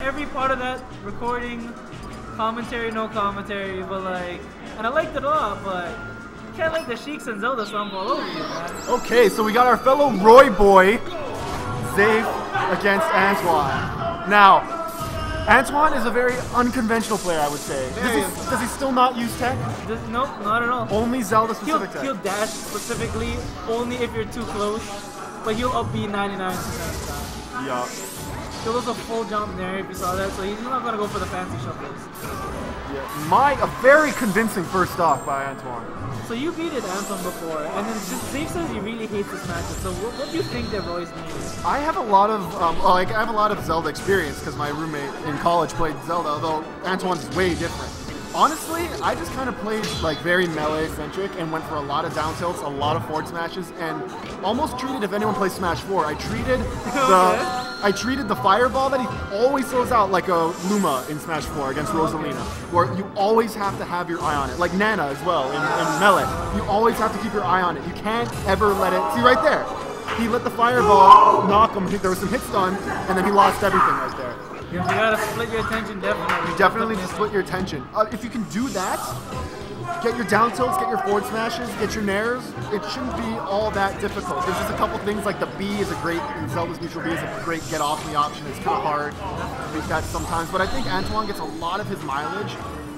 every part of that recording, commentary, no commentary, but like, and I liked it a lot, but you can't let the Sheiks and Zelda stomp all over you, man. Okay, so we got our fellow Roy boy, Zayph, against Antoine. Now, Antoine is a very unconventional player, I would say. Does he still not use tech? Nope, not at all. Only Zelda specific tech. He'll dash specifically only if you're too close, but he'll up B 99% of the time. Yeah. He'll lose a full jump there if you saw that, so he's not going to go for the fancy shuffles. Yeah. A very convincing first stock by Antoine. So you beated Antoine before, and then Zayph says he really hates this matchup. So what do you think that Roy's need? I have a lot of Zelda experience because my roommate in college played Zelda, although Antoine's way different. Honestly, I just kind of played like very melee-centric and went for a lot of down tilts, a lot of forward smashes, and almost treated, if anyone plays Smash 4, I treated the fireball that he always throws out like a Luma in Smash 4 against Rosalina, where you always have to have your eye on it, like Nana as well in Melee. You always have to keep your eye on it. You can't ever let it, see right there, he let the fireball knock him, there was some hit stun, and then he lost everything right there. You gotta split your attention, definitely. You definitely just split your attention. If you can do that, get your down tilts, get your forward smashes, get your nairs, it shouldn't be all that difficult. There's just a couple things like the B is a great, Zelda's neutral B is a great get off me option. It's kind of hard to beat that sometimes, but I think Antoine gets a lot of his mileage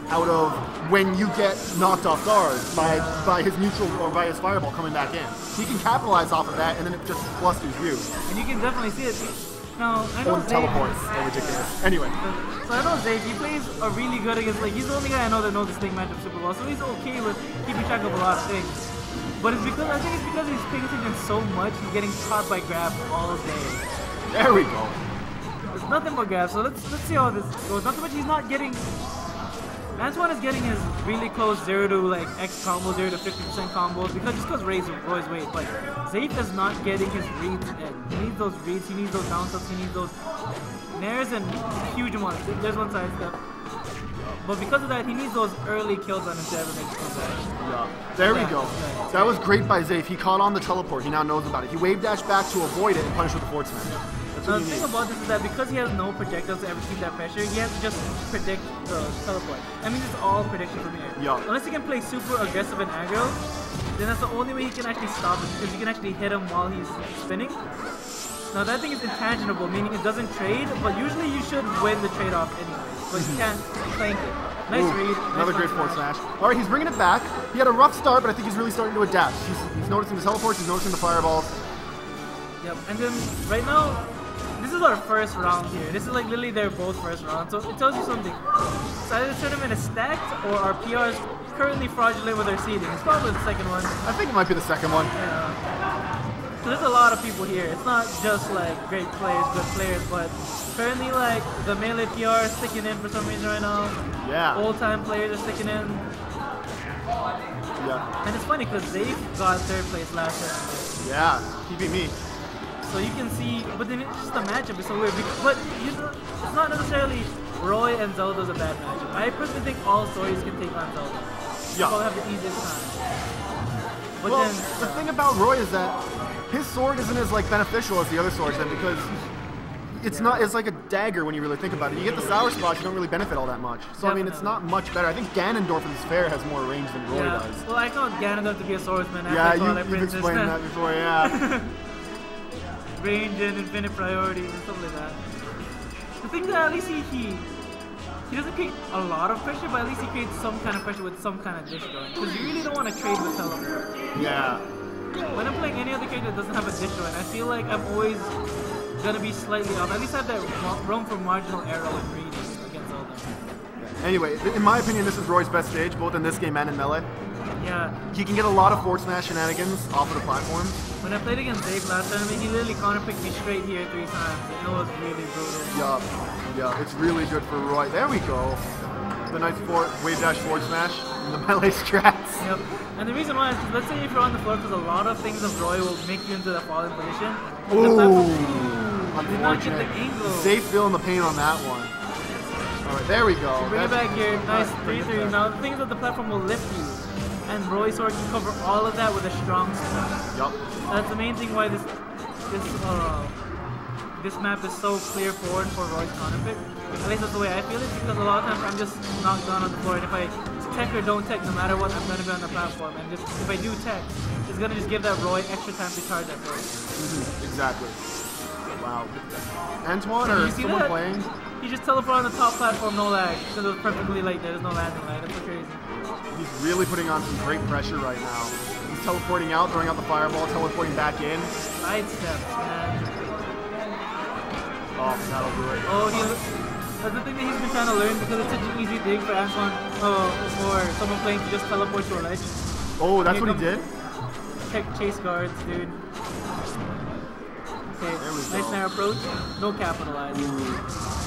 out of when you get knocked off guard by his neutral or by his fireball coming back in. He can capitalize off of that and then it just clusters you. And you can definitely see it. Now, I know Zayph. Teleports are ridiculous. Anyway. So I know Zayph, he plays really good against, like, he's the only guy I know that knows this thing matchup super well, so he's okay with keeping track of a lot of things. But I think it's because he's paying attention so much, he's getting caught by grab all day. There we go. It's nothing but grab, so let's see how this goes. Not so much he's not getting... Antoine is getting his really close 0 to like X combo, 0 to 50% combos because Roy's weight, but Zayph is not getting his reads in. He needs those reads, he needs those down tilts, he needs those nairs and huge amounts. There's one side step. But because of that, he needs those early kills on him to ever make it come back. Yeah. There we go. That was great by Zayph. He caught on the teleport. He now knows about it. He wave dashed back to avoid it and punish with the forward smash. The thing about this is that because he has no projectiles to ever keep that pressure, he has to just predict the teleport. I mean, it's all prediction from here. Yeah. Unless he can play super aggressive and aggro, then that's the only way he can actually stop it, because you can actually hit him while he's spinning. Now that thing is intangible, meaning it doesn't trade, but usually you should win the trade-off anyway, but you can't plank it. Nice read. Another great forward smash. All right, he's bringing it back. He had a rough start, but I think he's really starting to adapt. He's noticing the teleports, he's noticing the fireballs. Yep, and then right now, this is our first round here. This is like literally their both first round, so it tells you something. So either the tournament is stacked, or our PR is currently fraudulent with their seeding. It's probably the second one. I think it might be the second one. Yeah. So there's a lot of people here. It's not just like great players, good players, but currently like the melee PR is sticking in for some reason right now. Yeah. Old time players are sticking in. Yeah. And it's funny because Zayph got third place last time. Yeah, he beat me. So you can see, but then it's just the matchup is so weird. But you know, it's not necessarily Roy and Zelda's a bad matchup. I personally think all stories can take on Zelda. Yeah. They'll have the easiest time. But well, then, the thing about Roy is that his sword isn't as like beneficial as the other swords, then, because it's not. It's like a dagger when you really think about it. You get the sour spots, you don't really benefit all that much. So definitely. I mean, it's not much better. I think Ganondorf's fair has more range than Roy does. Well, I call Ganondorf to be a swordsman. Yeah, you've explained that before. Yeah. Range and infinite priorities and stuff like that. The thing that at least he doesn't create a lot of pressure, but at least he creates some kind of pressure with some kind of dish going. Because you really don't want to trade with teleport. Yeah. When I'm playing any other character that doesn't have a dish going, I feel like I'm always gonna be slightly off. At least have that room for marginal error with reading against Zelda. Anyway, in my opinion, this is Roy's best stage, both in this game and in Melee. Yeah. He can get a lot of forward smash shenanigans off of the platforms. When I played against Zayph last time, he literally counter-picked me straight here 3 times. And it was really brutal. Yeah, it's really good for Roy. There we go. The nice wave dash forward smash in the Melee strats. Yep. And the reason why is because let's say if you're on the floor, because a lot of things of Roy will make you into the falling position. Ooh. Did not get the angle. Zayph feeling the pain on that one. Alright, there we go. So bring it back here. Nice 3-3. Now the thing is that the platform will lift you. And Roy's sword can cover all of that with a strong spin. Yup. That's the main thing why this map is so clear forward for Roy's counter pick. At least that's the way I feel it, because a lot of times I'm just knocked down on the floor, and if I tech or don't tech, no matter what, I'm going to be on the platform. And just if I do tech, it's going to just give that Roy extra time to charge that Roy. Exactly. Wow. Antoine or someone playing? He just teleported on the top platform, no lag. Because it was perfectly like there's no landing lag. That's so crazy. He's really putting on some great pressure right now. He's teleporting out, throwing out the fireball, teleporting back in. Side steps, man. Oh, that'll do it. Oh, that's the thing that he's been trying to learn, because it's such an easy thing for Antoine, or someone playing to just teleport to a ledge. Oh, that's what he did? Chase guards, dude. Okay, nice snare approach. No capitalize.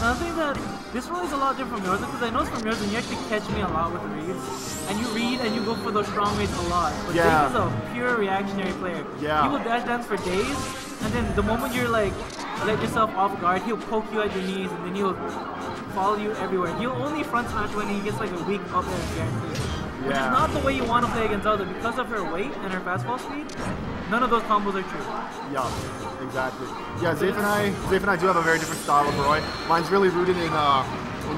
Now the thing that this one is a lot different from yours, because I noticed from yours when you actually catch me a lot with reads, and you read and you go for those strong reads a lot. But Zayph is a pure reactionary player. Yeah. He will dash dance for days, and then the moment you're like, let yourself off guard, he'll poke you at your knees, and then he'll follow you everywhere. He'll only front smash when he gets like a weak up air guaranteed. Which is not the way you want to play against Zelda. Because of her weight and her fastball speed, none of those combos are true. Yeah, exactly. Yeah, Zayph and I do have a very different style of Roy. Mine's really rooted in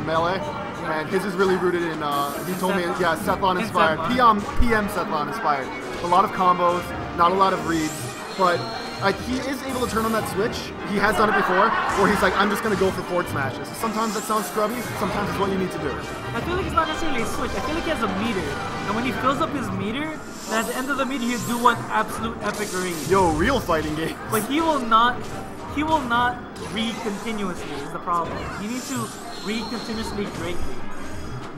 melee, and his is really rooted in, he told me, yeah, Sethlon inspired. PM Sethlon inspired. A lot of combos, not a lot of reads, but he is able to turn on that switch. He has done it before, where he's like, I'm just going to go for forward smashes. Sometimes that sounds scrubby, sometimes it's what you need to do. I feel like it's not necessarily a switch. I feel like he has a meter. And when he fills up his meter, then at the end of the meter, he'll do one absolute epic read. Yo, real fighting game. But he will not read continuously is the problem. He needs to read continuously greatly.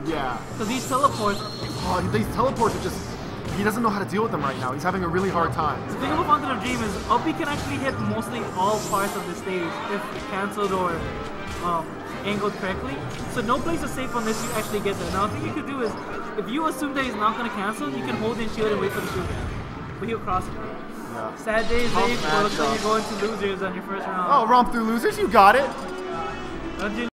Yeah. Because these teleports... Oh, these teleports are just... He doesn't know how to deal with them right now. He's having a really hard time. The thing about Fountain of Dream is Uppy can actually hit mostly all parts of the stage if cancelled or angled correctly. So no place is safe unless you actually get there. Now the thing you could do is, if you assume that he's not going to cancel, you can hold in shield and wait for the shield. But he'll cross it. Yeah. Sad days, Zayph. Looks like you're going to losers on your first round. Oh, romp through losers? You got it.